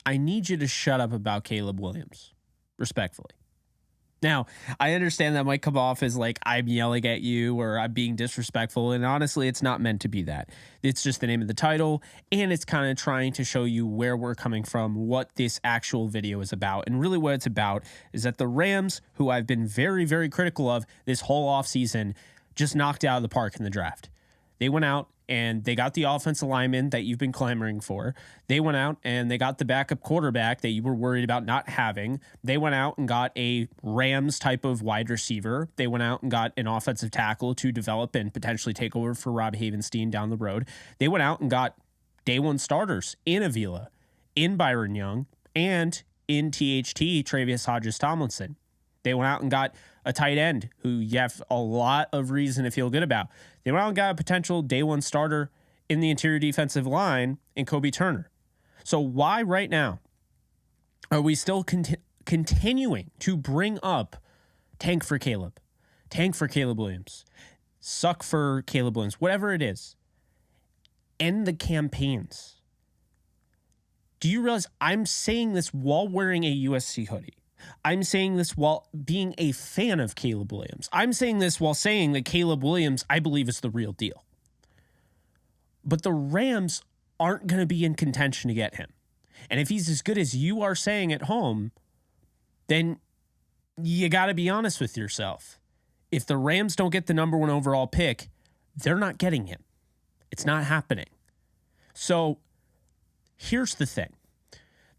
I need you to shut up about Caleb Williams, respectfully. Now, I understand that might come off as like I'm yelling at you or I'm being disrespectful. And honestly, it's not meant to be that. It's just the name of the title. And it's kind of trying to show you where we're coming from, what this actual video is about. And really what it's about is that the Rams, who I've been very, very critical of this whole offseason, just knocked out of the park in the draft. They went out and they got the offensive lineman that you've been clamoring for. They went out and they got the backup quarterback that you were worried about not having. They went out and got a Rams type of wide receiver. They went out and got an offensive tackle to develop and potentially take over for Rob Havenstein down the road. They went out and got day one starters in Avila, in Byron Young, and in THT, Travius Hodges-Tomlinson. They went out and got a tight end who you have a lot of reason to feel good about. They went out and got a potential day one starter in the interior defensive line in Kobe Turner. So why right now are we still continuing to bring up tank for Caleb Williams, suck for Caleb Williams, whatever it is, end the campaigns? Do you realize I'm saying this while wearing a USC hoodie? I'm saying this while being a fan of Caleb Williams. I'm saying this while saying that Caleb Williams, I believe, is the real deal. But the Rams aren't going to be in contention to get him. And if he's as good as you are saying at home, then you got to be honest with yourself. If the Rams don't get the number 1 overall pick, they're not getting him. It's not happening. So here's the thing.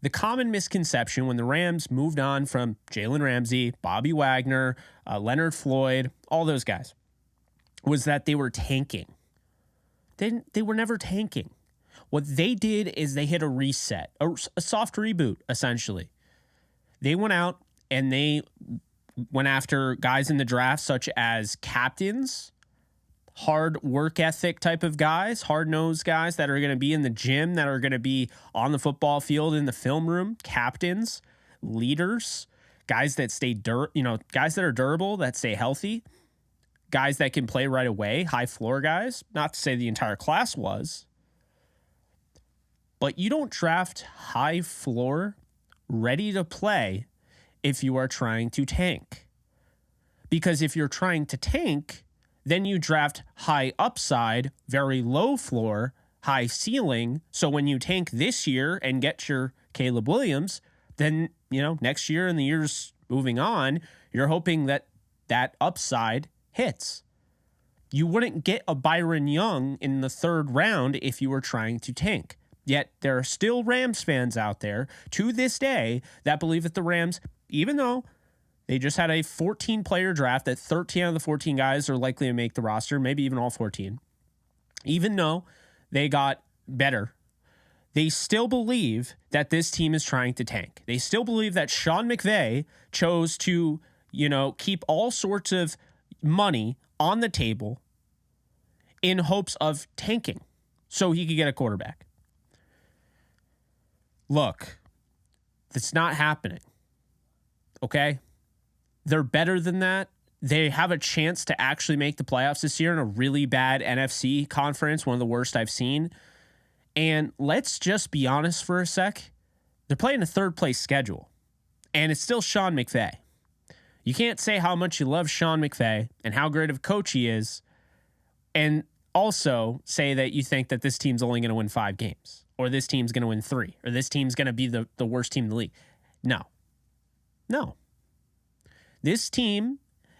The common misconception when the Rams moved on from Jalen Ramsey, Bobby Wagner, Leonard Floyd, all those guys, was that they were tanking. They were never tanking. What they did is they hit a reset, a soft reboot, essentially. They went out and they went after guys in the draft such as captains, hard work ethic type of guys, hard-nosed guys that are going to be in the gym, that are going to be on the football field, in the film room, captains, leaders, guys that guys that are durable, that stay healthy, guys that can play right away, high floor guys. Not to say the entire class was, but you don't draft high floor, ready to play if you are trying to tank. Because if you're trying to tank, then you draft high upside, very low floor, high ceiling. So when you tank this year and get your Caleb Williams, then, next year and the years moving on, you're hoping that that upside hits. You wouldn't get a Byron Young in the 3rd round if you were trying to tank. Yet there are still Rams fans out there to this day that believe that the Rams, even though they just had a 14-player draft that 13 out of the 14 guys are likely to make the roster, maybe even all 14. Even though they got better, they still believe that this team is trying to tank. They still believe that Sean McVay chose to, keep all sorts of money on the table in hopes of tanking so he could get a quarterback. Look, that's not happening. Okay? They're better than that. They have a chance to actually make the playoffs this year in a really bad NFC conference, one of the worst I've seen. And let's just be honest for a sec. They're playing a 3rd place schedule, and it's still Sean McVay. You can't say how much you love Sean McVay and how great of a coach he is, and also say that you think that this team's only going to win 5 games, or this team's going to win 3, or this team's going to be the worst team in the league. No. This team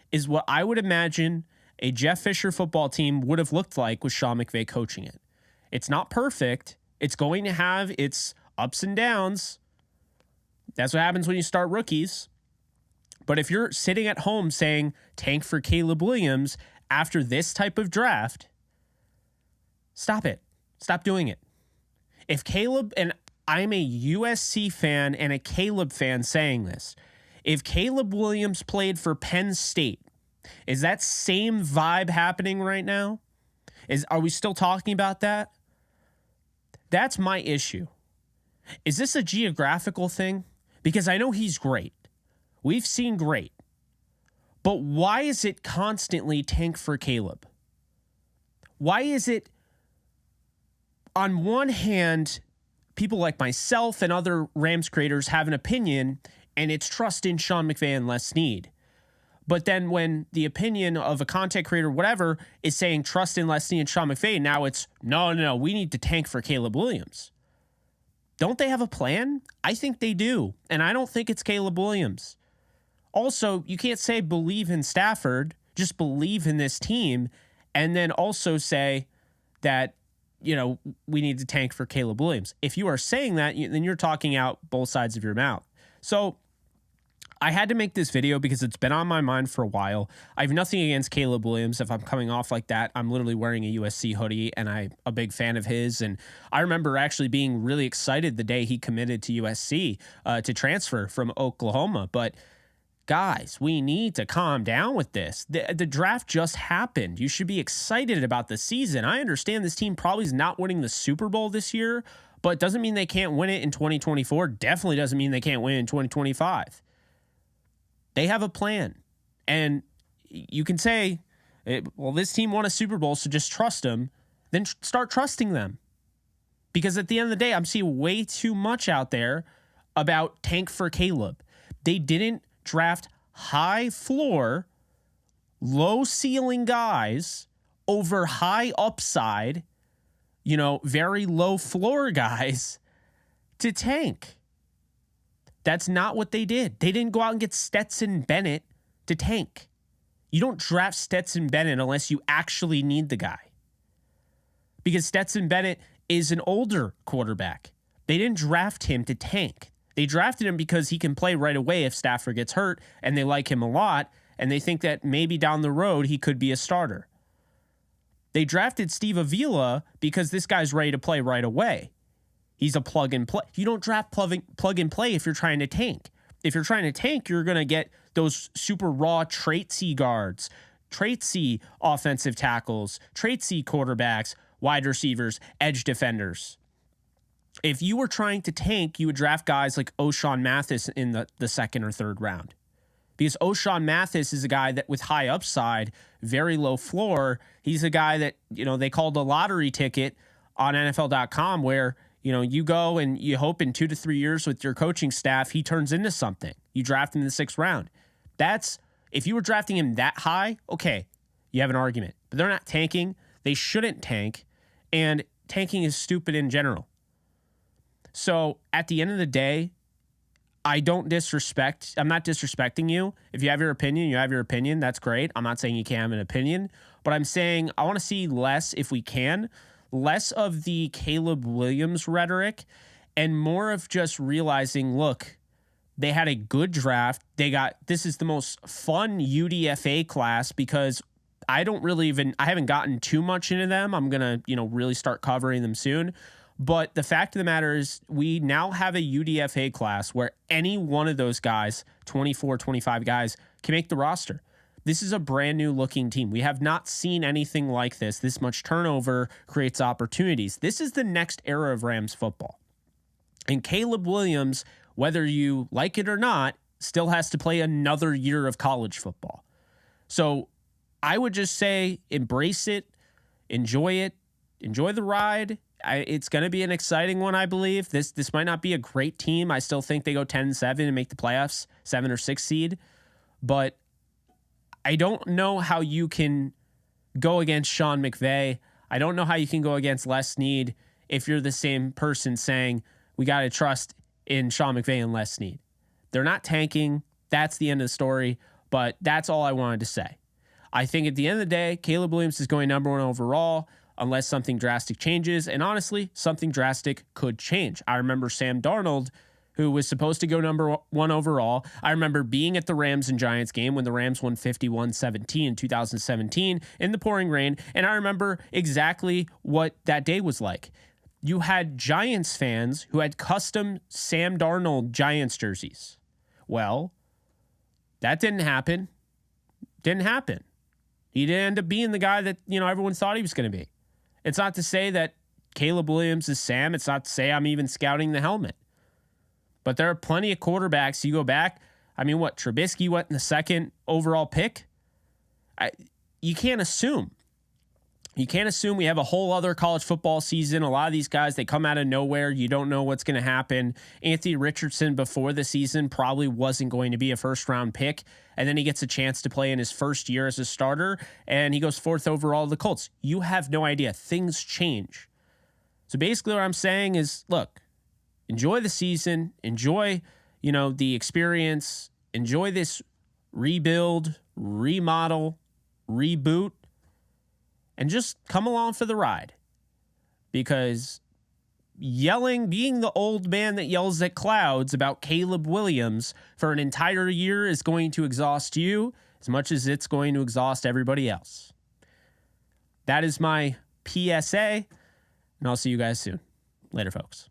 is what I would imagine a Jeff Fisher football team would have looked like with Sean McVay coaching it. It's not perfect. It's going to have its ups and downs. That's what happens when you start rookies. But if you're sitting at home saying tank for Caleb Williams after this type of draft, stop it. Stop doing it. If Caleb, and I'm a USC fan and a Caleb fan saying this, if Caleb Williams played for Penn State, is that same vibe happening right now? Are we still talking about that? That's my issue. Is this a geographical thing? Because I know he's great. We've seen great. But why is it constantly tank for Caleb? Why is it, on one hand, people like myself and other Rams creators have an opinion, and it's trust in Sean McVay and Les Snead. But then when the opinion of a content creator, whatever, is saying trust in Les Snead and Sean McVay, now it's no, we need to tank for Caleb Williams. Don't they have a plan? I think they do. And I don't think it's Caleb Williams. Also, you can't say believe in Stafford, just believe in this team, and then also say that, we need to tank for Caleb Williams. If you are saying that, then you're talking out both sides of your mouth. So I had to make this video because it's been on my mind for a while. I have nothing against Caleb Williams. If I'm coming off like that, I'm literally wearing a USC hoodie, and I'm a big fan of his. And I remember actually being really excited the day he committed to USC to transfer from Oklahoma. But guys, we need to calm down with this. The draft just happened. You should be excited about the season. I understand this team probably is not winning the Super Bowl this year, but it doesn't mean they can't win it in 2024. Definitely doesn't mean they can't win in 2025. They have a plan. And you can say, well, this team won a Super Bowl, so just trust them. Then start trusting them. Because at the end of the day, I'm seeing way too much out there about tank for Caleb. They didn't draft high floor, low ceiling guys over high upside, very low floor guys to tank. That's not what they did. They didn't go out and get Stetson Bennett to tank. You don't draft Stetson Bennett unless you actually need the guy. Because Stetson Bennett is an older quarterback. They didn't draft him to tank. They drafted him because he can play right away if Stafford gets hurt, and they like him a lot, and they think that maybe down the road he could be a starter. They drafted Steve Avila because this guy's ready to play right away. He's a plug and play. You don't draft plug and play if you're trying to tank. If you're trying to tank, you're going to get those super raw trait-C guards, trait-C offensive tackles, trait-C quarterbacks, wide receivers, edge defenders. If you were trying to tank, you would draft guys like O'Shawn Mathis in the second or third round. Because O'Shawn Mathis is a guy that with high upside, very low floor. He's a guy that, they called a lottery ticket on NFL.com where, you go and you hope in 2 to 3 years with your coaching staff, he turns into something. You draft him in the 6th round. If you were drafting him that high, okay, you have an argument. But they're not tanking. They shouldn't tank. And tanking is stupid in general. So at the end of the day, I'm not disrespecting you. If you have your opinion, you have your opinion. That's great. I'm not saying you can't have an opinion, but I'm saying I want to see less, if we can, less of the Caleb Williams rhetoric and more of just realizing, look, they had a good draft. This is the most fun UDFA class because I haven't gotten too much into them. I'm going to, really start covering them soon. But the fact of the matter is we now have a UDFA class where any one of those guys, 24, 25 guys, can make the roster. This is a brand new looking team. We have not seen anything like this. This much turnover creates opportunities. This is the next era of Rams football. And Caleb Williams, whether you like it or not, still has to play another year of college football. So I would just say embrace it, enjoy the ride. It's going to be an exciting one, I believe. This might not be a great team. I still think they go 10-7 and make the playoffs, 7 or 6 seed. But I don't know how you can go against Sean McVay. I don't know how you can go against Les Snead if you're the same person saying we got to trust in Sean McVay and Les Snead. They're not tanking. That's the end of the story. But that's all I wanted to say. I think at the end of the day, Caleb Williams is going number 1 overall. Unless something drastic changes. And honestly, something drastic could change. I remember Sam Darnold, who was supposed to go number 1 overall. I remember being at the Rams and Giants game when the Rams won 51-17 in 2017 in the pouring rain. And I remember exactly what that day was like. You had Giants fans who had custom Sam Darnold Giants jerseys. Well, that didn't happen. Didn't happen. He didn't end up being the guy that, everyone thought he was going to be. It's not to say that Caleb Williams is Sam. It's not to say I'm even scouting the helmet. But there are plenty of quarterbacks. You go back, Trubisky went in the 2nd overall pick? You can't assume. You can't assume we have a whole other college football season. A lot of these guys, they come out of nowhere. You don't know what's going to happen. Anthony Richardson before the season probably wasn't going to be a first-round pick, and then he gets a chance to play in his first year as a starter, and he goes 4th overall to the Colts. You have no idea. Things change. So basically what I'm saying is, look, enjoy the season. Enjoy, the experience. Enjoy this rebuild, remodel, reboot. And just come along for the ride, because being the old man that yells at clouds about Caleb Williams for an entire year is going to exhaust you as much as it's going to exhaust everybody else. That is my PSA, and I'll see you guys soon. Later, folks.